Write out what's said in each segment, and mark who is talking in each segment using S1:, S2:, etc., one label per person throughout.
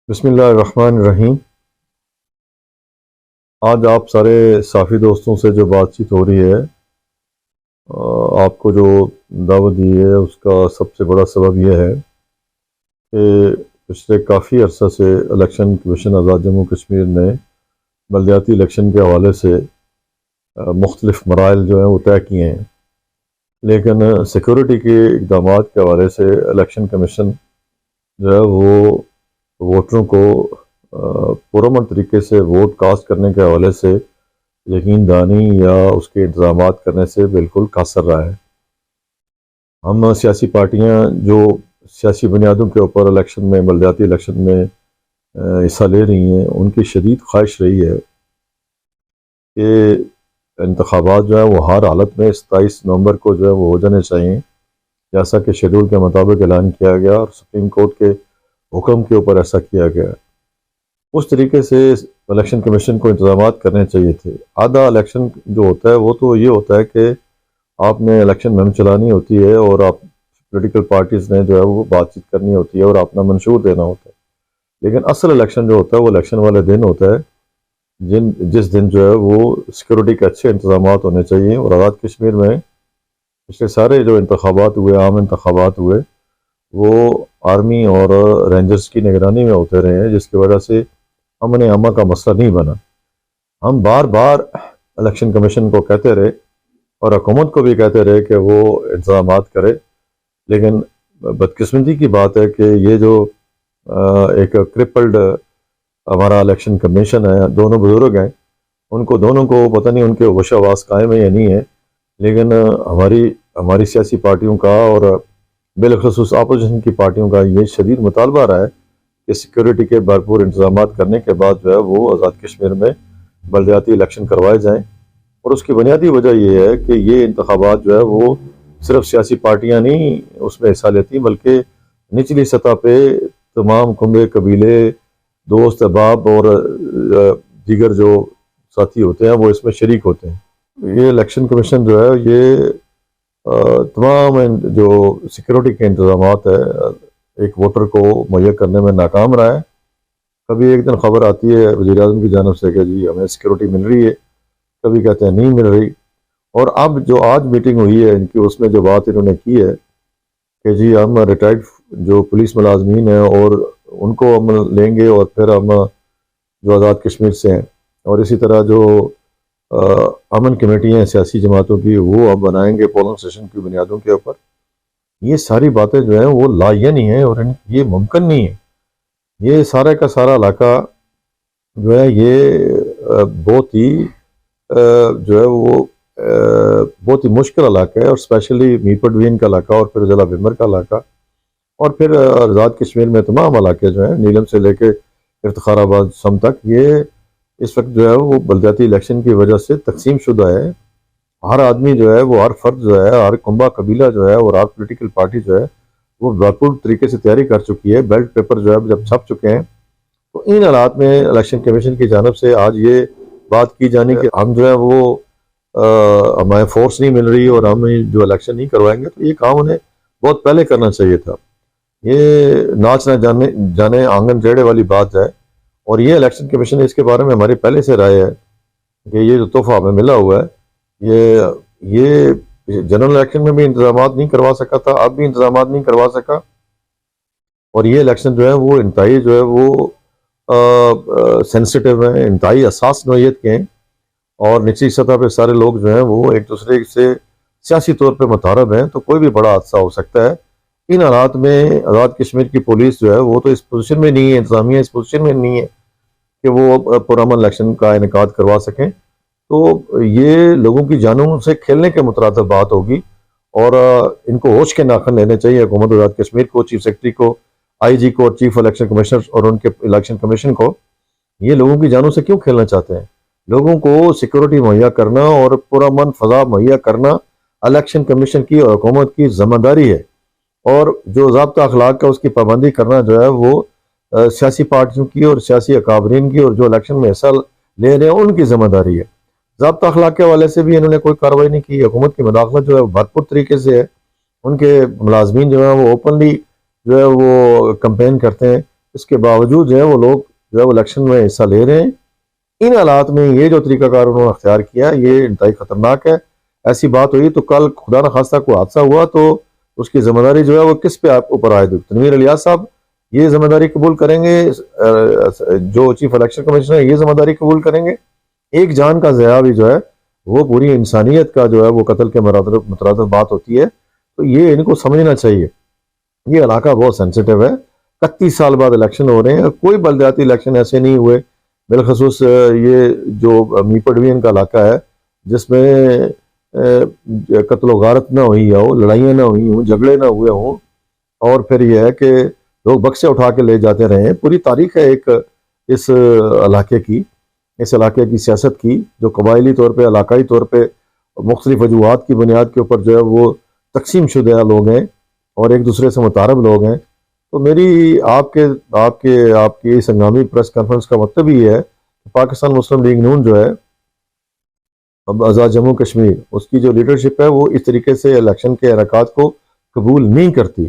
S1: بسم اللہ الرحمن الرحیم۔ آج آپ سارے صحافی دوستوں سے جو بات چیت ہو رہی ہے، آپ کو جو دعوت دی ہے اس کا سب سے بڑا سبب یہ ہے کہ پچھلے کافی عرصہ سے الیکشن کمیشن آزاد جموں کشمیر نے بلدیاتی الیکشن کے حوالے سے مختلف مراحل جو ہیں وہ طے کیے ہیں، لیکن سیکورٹی کے اقدامات کے حوالے سے الیکشن کمیشن جو ہے وہ ووٹروں کو پرامن طریقے سے ووٹ کاسٹ کرنے کے حوالے سے یقین دہانی یا اس کے انتظامات کرنے سے بالکل قاصر رہا ہے۔ ہم سیاسی پارٹیاں جو سیاسی بنیادوں کے اوپر الیکشن میں بلدیاتی الیکشن میں حصہ لے رہی ہیں، ان کی شدید خواہش رہی ہے کہ انتخابات جو ہے وہ ہر حالت میں 27 نومبر کو جو ہے وہ ہو جانے چاہیے، جیسا کہ شیڈول کے مطابق اعلان کیا گیا اور سپریم کورٹ کے حکم کے اوپر ایسا کیا گیا۔ اس طریقے سے الیکشن کمیشن کو انتظامات کرنے چاہیے تھے۔ آدھا الیکشن جو ہوتا ہے وہ تو یہ ہوتا ہے کہ آپ نے الیکشن مہم چلانی ہوتی ہے اور آپ پولیٹیکل پارٹیز نے جو ہے وہ بات چیت کرنی ہوتی ہے اور اپنا منشور دینا ہوتا ہے، لیکن اصل الیکشن جو ہوتا ہے وہ الیکشن والے دن ہوتا ہے، جس دن جو ہے وہ سیکورٹی کے اچھے انتظامات ہونے چاہیے۔ اور آزاد کشمیر میں پچھلے سارے جو انتخابات ہوئے، عام انتخابات ہوئے، وہ آرمی اور رینجرز کی نگرانی میں ہوتے رہے ہیں، جس کی وجہ سے امن عامہ کا مسئلہ نہیں بنا۔ ہم بار بار الیکشن کمیشن کو کہتے رہے اور حکومت کو بھی کہتے رہے کہ وہ انتظامات کرے، لیکن بدقسمتی کی بات ہے کہ یہ جو ایک کرپلڈ ہمارا الیکشن کمیشن ہے، دونوں بزرگ ہیں، ان کو دونوں کو پتہ نہیں ان کے ہوش آواز قائم ہے یا نہیں ہے، لیکن ہماری سیاسی پارٹیوں کا اور بالخصوص اپوزیشن کی پارٹیوں کا یہ شدید مطالبہ رہا ہے کہ سیکورٹی کے بھرپور انتظامات کرنے کے بعد جو ہے وہ آزاد کشمیر میں بلدیاتی الیکشن کروائے جائیں۔ اور اس کی بنیادی وجہ یہ ہے کہ یہ انتخابات جو ہے وہ صرف سیاسی پارٹیاں نہیں اس میں حصہ لیتی، بلکہ نچلی سطح پہ تمام کنبے قبیلے، دوست احباب اور دیگر جو ساتھی ہوتے ہیں وہ اس میں شریک ہوتے ہیں۔ یہ الیکشن کمیشن جو ہے یہ تمام جو سیکورٹی کے انتظامات ہے ایک ووٹر کو مہیا کرنے میں ناکام رہا ہے۔ کبھی ایک دن خبر آتی ہے وزیر اعظم کی جانب سے کہ جی ہمیں سیکورٹی مل رہی ہے، کبھی کہتے ہیں نہیں مل رہی۔ اور اب جو آج میٹنگ ہوئی ہے ان کی، اس میں جو بات انہوں نے کی ہے کہ جی ہم ریٹائرڈ جو پولیس ملازمین ہیں اور ان کو ہم لیں گے، اور پھر ہم جو آزاد کشمیر سے ہیں، اور اسی طرح جو امن کمیٹیاں ہیں سیاسی جماعتوں کی، وہ اب بنائیں گے پولنگ اسٹیشن کی بنیادوں کے اوپر۔ یہ ساری باتیں جو ہیں وہ لائنی ہیں اور یہ ممکن نہیں ہے۔ یہ سارا کا سارا علاقہ جو ہے یہ بہت ہی جو ہے وہ بہت ہی مشکل علاقہ ہے، اور اسپیشلی میرپور ڈویژن کا علاقہ اور پھر ضلع بھمر کا علاقہ اور پھر آزاد کشمیر میں تمام علاقے جو ہیں نیلم سے لے کے افتخار آباد سم تک، یہ اس وقت جو ہے وہ بلدیاتی الیکشن کی وجہ سے تقسیم شدہ ہے۔ ہر آدمی جو ہے وہ، ہر فرد جو ہے، ہر کنبہ قبیلہ جو ہے اور ہر پولیٹیکل پارٹی جو ہے وہ بھرپور طریقے سے تیاری کر چکی ہے۔ بیلٹ پیپر جو ہے جب چھپ چکے ہیں، تو ان حالات میں الیکشن کمیشن کی جانب سے آج یہ بات کی جانی کہ ہم جو ہے وہ ہمیں فورس نہیں مل رہی اور ہم جو الیکشن نہیں کروائیں گے، تو یہ کام انہیں بہت پہلے کرنا چاہیے تھا۔ یہ ناچ نہ جانے آنگن ٹیڑھے والی بات ہے، اور یہ الیکشن کمیشن اس کے بارے میں ہماری پہلے سے رائے ہے کہ یہ جو تحفہ ہمیں ملا ہوا ہے، یہ جنرل الیکشن میں بھی انتظامات نہیں کروا سکا تھا، اب بھی انتظامات نہیں کروا سکا، اور یہ الیکشن جو ہے وہ انتہائی جو ہے وہ سینسٹیو ہیں، انتہائی حساس نوعیت کے ہیں، اور نچلی سطح پہ سارے لوگ جو ہیں وہ ایک دوسرے سے سیاسی طور پہ متعارف ہیں، تو کوئی بھی بڑا حادثہ ہو سکتا ہے۔ ان حالات میں آزاد کشمیر کی پولیس جو ہے وہ تو اس پوزیشن میں نہیں ہے، انتظامیہ اس پوزیشن میں نہیں ہے کہ وہ پرامن الیکشن کا انعقاد کروا سکیں، تو یہ لوگوں کی جانوں سے کھیلنے کے مترادف بات ہوگی، اور ان کو ہوش کے ناخن لینے چاہیے حکومت آزاد کشمیر کو، چیف سیکرٹری کو، آئی جی کو، اور چیف الیکشن کمشنر اور ان کے الیکشن کمیشن کو۔ یہ لوگوں کی جانوں سے کیوں کھیلنا چاہتے ہیں؟ لوگوں کو سیکورٹی مہیا کرنا اور پرامن فضا مہیا کرنا الیکشن کمیشن کی اور حکومت کی ذمہ داری ہے، اور جو ضابطہ اخلاق کا اس کی پابندی کرنا جو ہے وہ سیاسی پارٹیوں کی اور سیاسی اکابرین کی اور جو الیکشن میں حصہ لے رہے ہیں ان کی ذمہ داری ہے۔ ضابطہ اخلاق کے حوالے سے بھی انہوں نے کوئی کارروائی نہیں کی۔ حکومت کی مداخلت جو ہے بھرپور طریقے سے ہے، ان کے ملازمین جو ہیں وہ اوپنلی جو ہے وہ کمپین کرتے ہیں اس کے باوجود جو ہے وہ لوگ جو ہے وہ الیکشن میں حصہ لے رہے ہیں۔ ان حالات میں یہ جو طریقہ کار انہوں نے اختیار کیا یہ انتہائی خطرناک ہے۔ ایسی بات ہوئی تو کل خدا نخواستہ کوئی حادثہ ہوا تو اس کی ذمہ داری جو ہے وہ کس پہ آپ اوپر عائد ہوگی؟ تنویر الیاس صاحب یہ ذمہ داری قبول کریں گے؟ جو چیف الیکشن کمیشنر ہے یہ ذمہ داری قبول کریں گے؟ ایک جان کا ضیاع بھی جو ہے وہ پوری انسانیت کا جو ہے وہ قتل کے مترادف بات ہوتی ہے، تو یہ ان کو سمجھنا چاہیے۔ یہ علاقہ بہت سینسیٹیو ہے، 31 سال بعد الیکشن ہو رہے ہیں، کوئی بلدیاتی الیکشن ایسے نہیں ہوئے، بالخصوص یہ جو میپر ڈویژن کا علاقہ ہے جس میں قتل و غارت نہ ہوئی ہو، لڑائیاں نہ ہوئی ہوں، جھگڑے نہ ہوئے ہوں، اور پھر یہ ہے کہ لوگ بکسے اٹھا کے لے جاتے رہے ہیں۔ پوری تاریخ ہے ایک اس علاقے کی سیاست کی، جو قبائلی طور پہ علاقائی طور پہ مختلف وجوہات کی بنیاد کے اوپر جو ہے وہ تقسیم شدہ لوگ ہیں اور ایک دوسرے سے متعارف لوگ ہیں۔ تو میری آپ کی اس ہنگامی پریس کانفرنس کا مطلب یہ ہے کہ پاکستان مسلم لیگ نون جو ہے اب آزاد جموں کشمیر، اس کی جو لیڈرشپ ہے وہ اس طریقے سے الیکشن کے انعقاد کو قبول نہیں کرتی،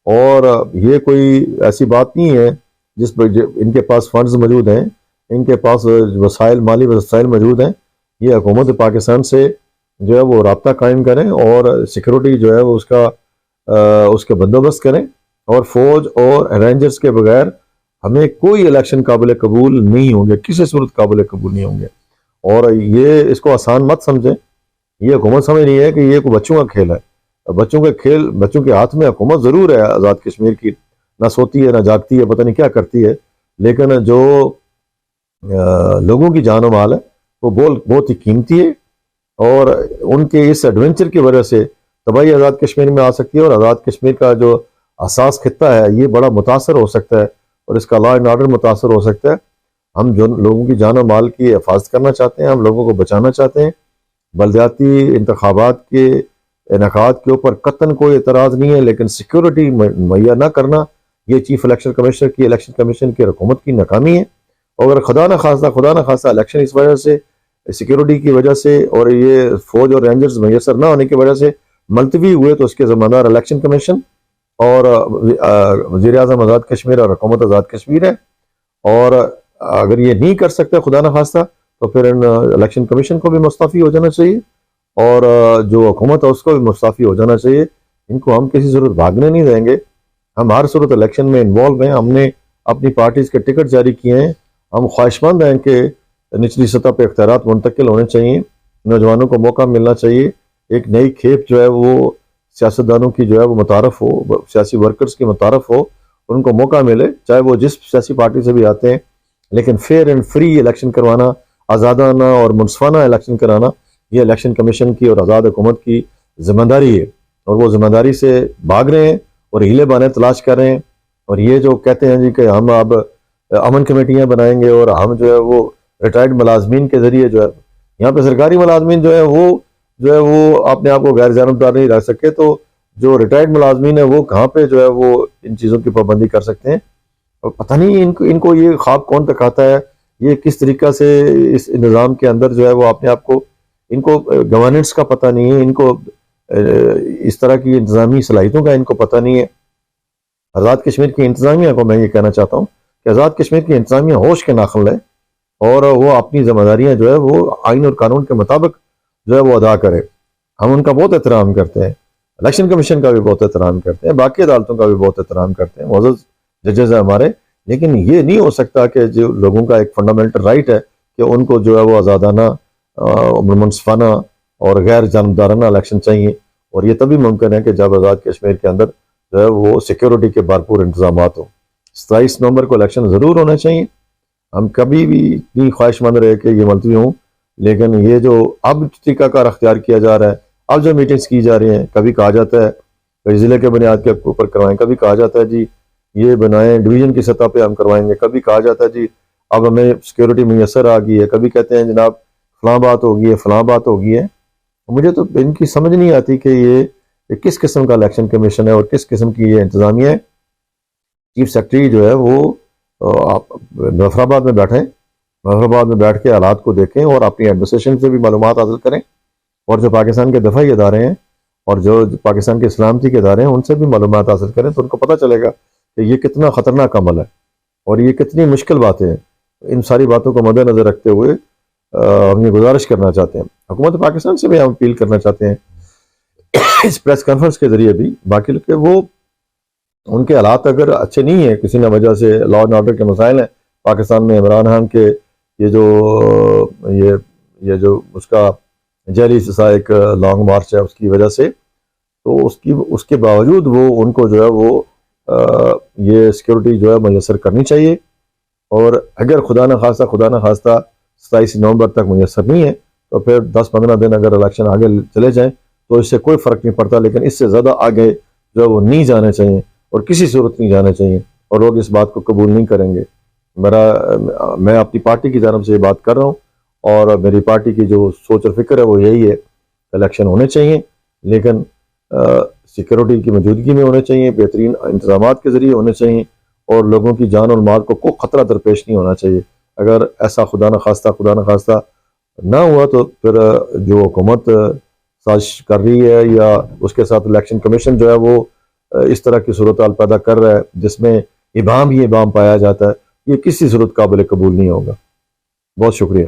S1: اور یہ کوئی ایسی بات نہیں ہے جس پر ان کے پاس فنڈز موجود ہیں، ان کے پاس مالی وسائل موجود ہیں۔ یہ حکومت پاکستان سے جو ہے وہ رابطہ قائم کریں اور سیکورٹی جو ہے وہ اس کے بندوبست کریں، اور فوج اور رینجرز کے بغیر ہمیں کوئی الیکشن قابل قبول نہیں ہوں گے، کسی صورت قابل قبول نہیں ہوں گے۔ اور یہ اس کو آسان مت سمجھیں، یہ حکومت سمجھ رہی ہے کہ یہ کوئی بچوں کا کھیل ہے۔ بچوں کے ہاتھ میں حکومت ضرور ہے آزاد کشمیر کی، نہ سوتی ہے نہ جاگتی ہے، پتہ نہیں کیا کرتی ہے، لیکن جو لوگوں کی جان و مال ہے وہ بہت ہی قیمتی ہے، اور ان کے اس ایڈونچر کی وجہ سے تباہی آزاد کشمیر میں آ سکتی ہے، اور آزاد کشمیر کا جو حساس خطہ ہے یہ بڑا متاثر ہو سکتا ہے، اور اس کا لا اینڈ آرڈر متاثر ہو سکتا ہے۔ ہم جو لوگوں کی جان و مال کی حفاظت کرنا چاہتے ہیں، ہم لوگوں کو بچانا چاہتے ہیں۔ بلدیاتی انتخابات کے انعقاد کے اوپر قطعاً کوئی اعتراض نہیں ہے، لیکن سیکیورٹی مہیا نہ کرنا یہ چیف الیکشن کمشنر کی، الیکشن کمیشن کی، حکومت کی ناکامی ہے۔ اور اگر خدا نہ خواستہ الیکشن اس وجہ سے، سیکیورٹی کی وجہ سے اور یہ فوج اور رینجرز میسر نہ ہونے کی وجہ سے ملتوی ہوئے تو اس کے ذمہ دار الیکشن کمیشن اور وزیر اعظم آزاد کشمیر اور حکومت آزاد کشمیر ہے۔ اور اگر یہ نہیں کر سکتے خدا نہ خواستہ تو پھر الیکشن کمیشن کو بھی مستعفی ہو جانا چاہیے، اور جو حکومت ہے اس کو بھی مستعفی ہو جانا چاہیے۔ ان کو ہم کسی صورت بھاگنے نہیں دیں گے، ہم ہر صورت الیکشن میں انوالو ہیں، ہم نے اپنی پارٹیز کے ٹکٹ جاری کیے ہیں، ہم خواہش مند ہیں کہ نچلی سطح پہ اختیارات منتقل ہونے چاہیے، نوجوانوں کو موقع ملنا چاہیے، ایک نئی کھیپ جو ہے وہ سیاستدانوں کی جو ہے وہ متعارف ہو، سیاسی ورکرز کی متعارف ہو، ان کو موقع ملے، چاہے وہ جس سیاسی پارٹی سے بھی آتے ہیں، لیکن فیئر اینڈ فری الیکشن کروانا، آزادانہ اور منصفانہ الیکشن کرانا یہ الیکشن کمیشن کی اور آزاد حکومت کی ذمہ داری ہے، اور وہ ذمہ داری سے بھاگ رہے ہیں اور ہیلے بہانے تلاش کر رہے ہیں۔ اور یہ جو کہتے ہیں جی کہ ہم اب امن کمیٹیاں بنائیں گے اور ہم جو ہے وہ ریٹائرڈ ملازمین کے ذریعے جو ہے، یہاں پہ سرکاری ملازمین جو ہے وہ اپنے آپ کو غیر جانبدار نہیں رکھ سکے، تو جو ریٹائرڈ ملازمین ہیں وہ کہاں پہ جو ہے وہ ان چیزوں کی پابندی کر سکتے ہیں؟ اور پتہ نہیں ان کو یہ خواب کون دکھاتا ہے، یہ کس طریقہ سے اس نظام کے اندر جو ہے وہ اپنے آپ کو، ان کو گورننس کا پتہ نہیں ہے، ان کو اس طرح کی انتظامی صلاحیتوں کا ان کو پتہ نہیں ہے۔ آزاد کشمیر کی انتظامیہ کو میں یہ کہنا چاہتا ہوں کہ آزاد کشمیر کی انتظامیہ ہوش کے ناخن ہے، اور وہ اپنی ذمہ داریاں جو ہے وہ آئین اور قانون کے مطابق جو ہے وہ ادا کرے۔ ہم ان کا بہت احترام کرتے ہیں، الیکشن کمیشن کا بھی بہت احترام کرتے ہیں، باقی عدالتوں کا بھی بہت احترام کرتے ہیں، معزز ججز ہیں ہمارے، لیکن یہ نہیں ہو سکتا کہ جو لوگوں کا ایک فنڈامنٹل رائٹ ہے کہ ان کو جو ہے وہ آزادانہ، منصفانہ اور غیر جانبدارانہ الیکشن چاہیے، اور یہ تبھی ممکن ہے کہ جب آزاد کشمیر کے اندر جو ہے وہ سیکیورٹی کے بھرپور انتظامات ہوں۔ 27 نومبر کو الیکشن ضرور ہونا چاہیے، ہم کبھی بھی نہیں خواہش مند رہے کہ یہ ملتوی ہوں، لیکن یہ جو اب طریقہ کار اختیار کیا جا رہا ہے، اب جو میٹنگز کی جا رہی ہیں، کبھی کہا جاتا ہے کہ ضلع کے بنیاد کے اوپر کروائیں، کبھی کہا جاتا ہے جی یہ بنائیں ڈویژن کی سطح پہ ہم کروائیں گے، کبھی کہا جاتا ہے جی اب ہمیں سیکیورٹی میسر آ گئی ہے، کبھی کہتے ہیں جناب فلاں بات ہو گئی ہے، فلاں بات ہو گئی ہے۔ مجھے تو ان کی سمجھ نہیں آتی کہ یہ کس قسم کا الیکشن کمیشن ہے اور کس قسم کی یہ انتظامیہ ہے۔ چیف سیکرٹری جو ہے وہ مظفر آباد میں بیٹھیں، مظفر آباد میں بیٹھ کے حالات کو دیکھیں اور اپنی ایڈمنسٹریشن سے بھی معلومات حاصل کریں، اور جو پاکستان کے دفاعی ادارے ہیں اور جو پاکستان کے سلامتی کے ادارے ہیں ان سے بھی معلومات حاصل کریں، تو ان کو پتہ چلے گا کہ یہ کتنا خطرناک عمل ہے۔ اور یہ کتنی مشکل باتیں ہیں. ان ساری باتوں کو مد نظر رکھتے ہوئے ہم یہ گزارش کرنا چاہتے ہیں حکومت پاکستان سے بھی، ہم اپیل کرنا چاہتے ہیں اس پریس کانفرنس کے ذریعے بھی، باقی لوگ کہ وہ ان کے حالات اگر اچھے نہیں ہیں، کسی نہ وجہ سے لا اینڈ آرڈر کے مسائل ہیں پاکستان میں، عمران خان کے یہ جو اس کا جیلی سا ایک لانگ مارچ ہے اس کی وجہ سے، تو اس کے باوجود وہ ان کو جو ہے وہ یہ سیکورٹی جو ہے میسر کرنی چاہیے. اور اگر خدا نہ خواستہ 27 نومبر تک میسر نہیں ہے تو پھر 10-15 دن اگر الیکشن آگے چلے جائیں تو اس سے کوئی فرق نہیں پڑتا، لیکن اس سے زیادہ آگے جو ہے وہ نہیں جانے چاہیے اور کسی صورت نہیں جانے چاہیے، اور لوگ اس بات کو قبول نہیں کریں گے. میں اپنی پارٹی کی جانب سے یہ بات کر رہا ہوں، اور میری پارٹی کی جو سوچ اور فکر ہے وہ یہی ہے، الیکشن ہونے چاہیے لیکن سیکورٹی کی موجودگی میں ہونے چاہیے، بہترین انتظامات کے ذریعے ہونے چاہیے، اور لوگوں کی جان اور مال کو کوئی خطرہ درپیش نہیں ہونا چاہیے. اگر ایسا خدا نہ خواستہ نہ ہوا تو پھر جو حکومت سازش کر رہی ہے یا اس کے ساتھ الیکشن کمیشن جو ہے وہ اس طرح کی صورتحال پیدا کر رہا ہے جس میں ابہام ہی ابہام پایا جاتا ہے، یہ کسی صورت قابل قبول نہیں ہوگا. بہت شکریہ.